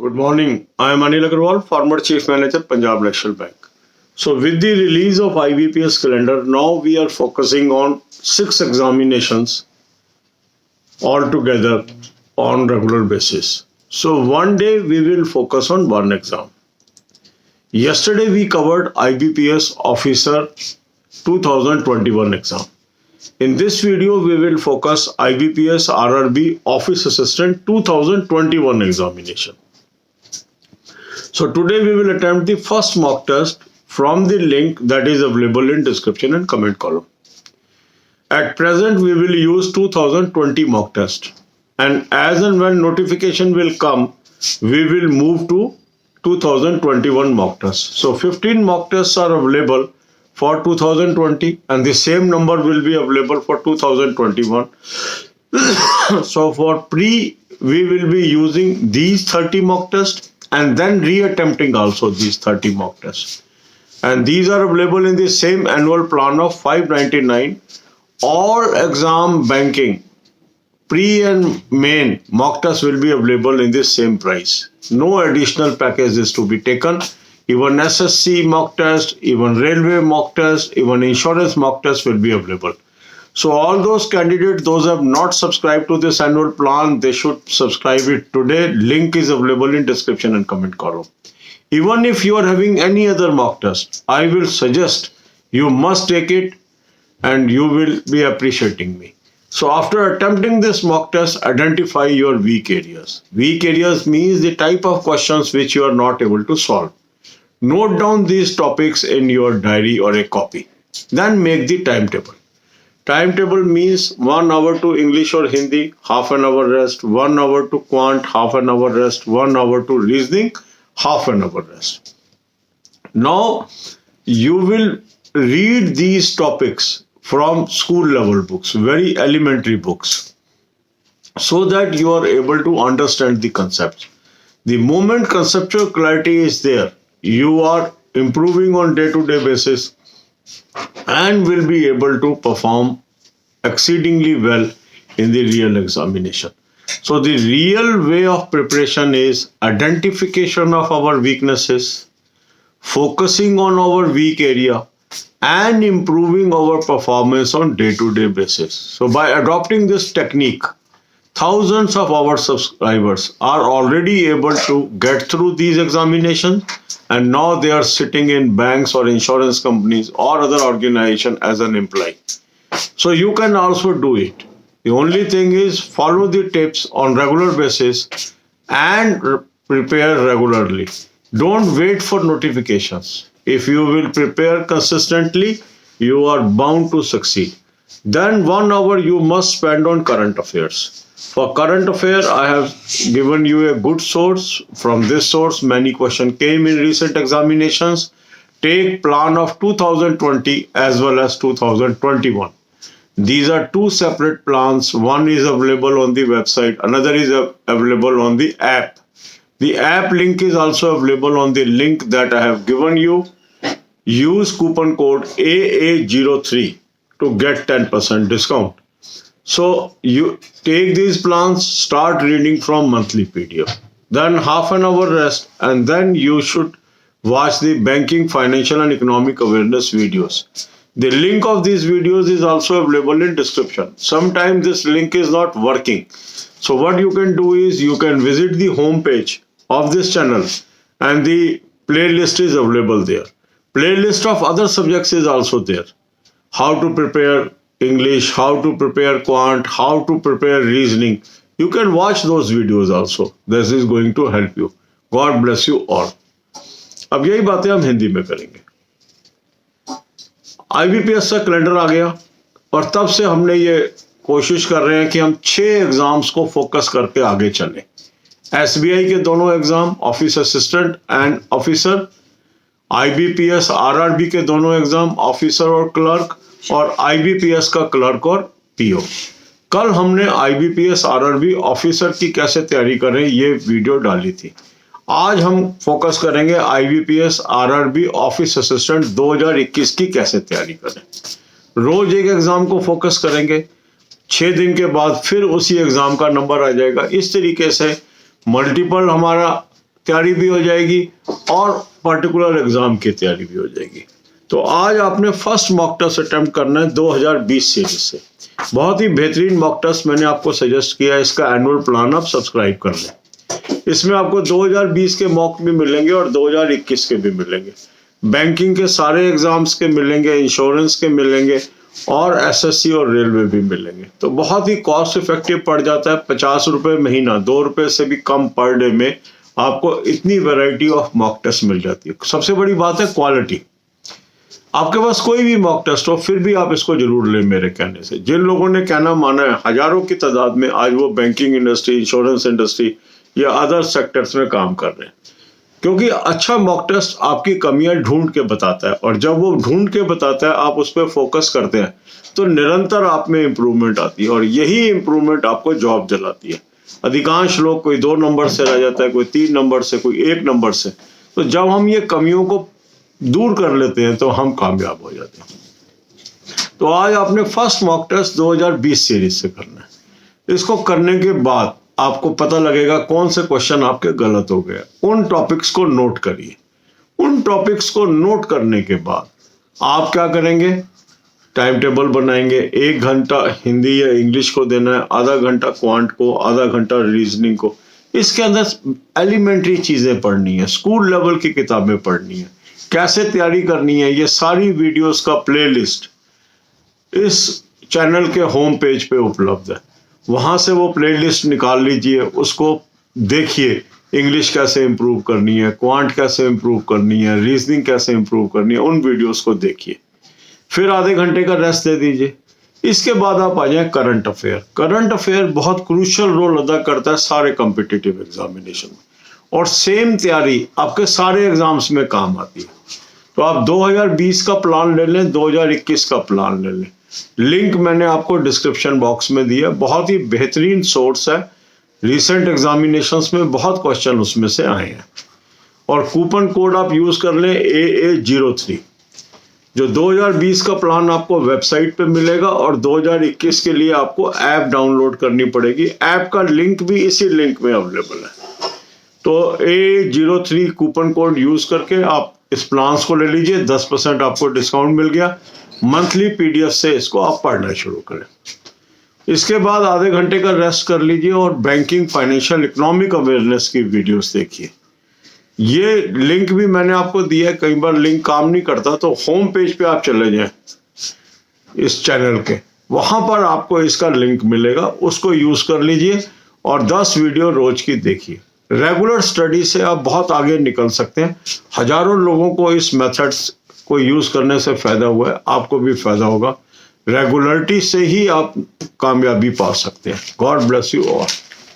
Good morning. I am Anil Agarwal, former Chief Manager, Punjab National Bank. So, with the release of IBPS calendar, now we are focusing on 6 examinations altogether on regular basis. So, one day we will focus on one exam. Yesterday we covered IBPS Officer 2021 exam. In this video, we will focus IBPS RRB Office Assistant 2021 examination. So today we will attempt the first mock test from the link that is available in description and comment column. At present, we will use 2020 mock test, and as and when notification will come, we will move to 2021 mock test. So 15 mock tests are available for 2020 and the same number will be available for 2021. So for pre, we will be using these 30 mock tests and then re-attempting also these 30 mock tests. And these are available in the same annual plan of 599. All exam banking, pre and main mock tests will be available in the same price. No additional package is to be taken. Even SSC mock test, even railway mock test, even insurance mock test will be available. So all those candidates, those who have not subscribed to this annual plan, they should subscribe it today. Link is available in description and comment column. Even if you are having any other mock test, I will suggest you must take it and you will be appreciating me. So after attempting this mock test, identify your weak areas. Weak areas means the type of questions which you are not able to solve. Note down these topics in your diary or a copy. Then make the timetable. Timetable means 1 hour to English or Hindi, half an hour rest, 1 hour to quant, half an hour rest, 1 hour to reasoning, half an hour rest. Now, you will read these topics from school level books, very elementary books, so that you are able to understand the concepts. The moment conceptual clarity is there, you are improving on day-to-day basis and will be able to perform exceedingly well in the real examination. So the real way of preparation is identification of our weaknesses, focusing on our weak area, and improving our performance on day-to-day basis. So by adopting this technique, thousands of our subscribers are already able to get through these examinations, and now they are sitting in banks or insurance companies or other organization as an employee. So you can also do it. The only thing is follow the tips on regular basis and prepare regularly. Don't wait for notifications. If you will prepare consistently, you are bound to succeed. Then 1 hour you must spend on current affairs. For current affairs, I have given you a good source. From this source, many questions came in recent examinations. Take plan of 2020 as well as 2021. These are two separate plans. One is available on the website, another is available on the app. The app link is also available on the link that I have given you. Use coupon code AA03 to get 10% discount. So you take these plans, start reading from monthly PDF. Then half an hour rest, and then you should watch the banking, financial and economic awareness videos. The link of these videos is also available in description. Sometimes this link is not working. So what you can do is you can visit the home page of this channel and the playlist is available there. Playlist of other subjects is also there. How to prepare English, how to prepare quant, how to prepare reasoning. You can watch those videos also. This is going to help you. God bless you all. अब यही बातें हम हिंदी में करेंगे. IBPS का calendar आ गया और तब से हमने ये कोशिश कर रहे हैं कि हम 6 एग्जाम्स को फोकस करके आगे चलें. SBI के दोनों exam, office assistant and officer, IBPS RRB के दोनों एग्जाम, ऑफिसर और क्लर्क, और IBPS का क्लर्क और PO. कल हमने IBPS RRB ऑफिसर की कैसे तैयारी करें ये वीडियो डाली थी. आज हम फोकस करेंगे IBPS RRB ऑफिस असिस्टेंट 2021 की कैसे तैयारी करें. रोज एक एग्जाम को फोकस करेंगे. 6 दिन के बाद फिर उसी एग्जाम का नंबर आ जाएगा. इस तरीके से मल्टीपल हमारा तैयारी भी हो जाएगी और पर्टिकुलर एग्जाम की तैयारी भी हो जाएगी। तो आज आपने फर्स्ट मॉक टेस्ट अटेम्प्ट करना है 2020 सीरीज से। बहुत ही बेहतरीन मॉक टेस्ट मैंने आपको सजेस्ट किया है, इसका एनुअल प्लान आप सब्सक्राइब कर लें। इसमें आपको 2020 के मॉक भी मिलेंगे और 2021 के भी मिलेंगे, बैंकिंग के सारे एग्जाम्स के मिलेंगे, इंश्योरेंस के मिलेंगे और एसएससी और रेलवे भी मिलेंगे। तो बहुत ही कॉस्ट इफेक्टिव पड़ जाता है, 50 रुपये महीना, 2 रुपये से भी कम पर डे में आपको इतनी वैरायटी ऑफ मॉक टेस्ट मिल जाती है। सबसे बड़ी बात है क्वालिटी। आपके पास कोई भी मॉक टेस्ट हो फिर भी आप इसको जरूर लें मेरे कहने से। जिन लोगों ने कहना माना है, हजारों की तादाद में आज वो बैंकिंग इंडस्ट्री, इंश्योरेंस इंडस्ट्री या अदर सेक्टर्स में काम कर रहे हैं, क्योंकि अच्छा मॉक टेस्ट आपकी कमियां ढूंढ के बताता है और जब वो ढूंढ के बताता है आप उस पर फोकस करते हैं तो निरंतर आप में इंप्रूवमेंट आती है और यही इंप्रूवमेंट आपको जॉब दिलाती है। अधिकांश लोग कोई 2 नंबर से रह जाता है, कोई 3 नंबर से, कोई 1 नंबर से। तो जब हम ये कमियों को दूर कर लेते हैं तो हम कामयाब हो जाते हैं। तो आज आपने फर्स्ट मॉक टेस्ट 2020 सीरीज से करना है। इसको करने के बाद आपको पता लगेगा कौन से क्वेश्चन आपके गलत हो गए। उन टॉपिक्स को नोट करिए। उन टॉपिक्स को नोट करने के बाद आप क्या करेंगे, टाइम टेबल बनाएंगे। 1 घंटा हिंदी या इंग्लिश को देना है, आधा घंटा क्वांट को, आधा घंटा रीजनिंग को। इसके अंदर एलिमेंट्री चीजें पढ़नी है, स्कूल लेवल की किताबें पढ़नी है, कैसे तैयारी करनी है, ये सारी वीडियोस का प्लेलिस्ट इस चैनल के होम पेज पे उपलब्ध है। वहां से वो प्लेलिस्ट निकाल लीजिए, उसको देखिए। इंग्लिश कैसे इंप्रूव करनी है, क्वांट कैसे इंप्रूव करनी है, रीजनिंग कैसे इंप्रूव करनी है, उन वीडियोस को देखिए। फिर आधे घंटे का रेस्ट दे दीजिए। इसके बाद आप आ जाए करंट अफेयर। करंट अफेयर बहुत क्रूशियल रोल अदा करता है सारे कॉम्पिटिटिव एग्जामिनेशन में और सेम तैयारी आपके सारे एग्जाम्स में काम आती है। तो आप 2020 का प्लान ले लें, 2021 का प्लान ले लें। लिंक मैंने आपको डिस्क्रिप्शन बॉक्स में दिया। बहुत ही बेहतरीन सोर्स है, रिसेंट एग्जामिनेशंस में बहुत क्वेश्चन उसमें से आए हैं। और कूपन कोड आप यूज कर लें AA03। जो 2020 का प्लान आपको वेबसाइट पे मिलेगा और 2021 के लिए आपको ऐप डाउनलोड करनी पड़ेगी। ऐप का लिंक भी इसी लिंक में अवेलेबल है। तो AA03 कूपन कोड यूज करके आप इस प्लान्स को ले लीजिए, 10% आपको डिस्काउंट मिल गया। मंथली PDF से इसको आप पढ़ना शुरू करें। इसके बाद आधे घंटे का रेस्ट कर लीजिए और बैंकिंग, फाइनेंशियल, इकोनॉमिक अवेयरनेस की वीडियोस देखिए। ये लिंक भी मैंने आपको दिया है। कई बार लिंक काम नहीं करता तो होम पेज पे आप चले जाएं इस चैनल के, वहां पर आपको इसका लिंक मिलेगा, उसको यूज कर लीजिए और 10 वीडियो रोज की देखिए। रेगुलर स्टडी से आप बहुत आगे निकल सकते हैं। हजारों लोगों को इस मेथड्स को यूज करने से फायदा हुआ है, आपको भी फायदा होगा। रेगुलरिटी से ही आप कामयाबी पा सकते हैं। God bless you all.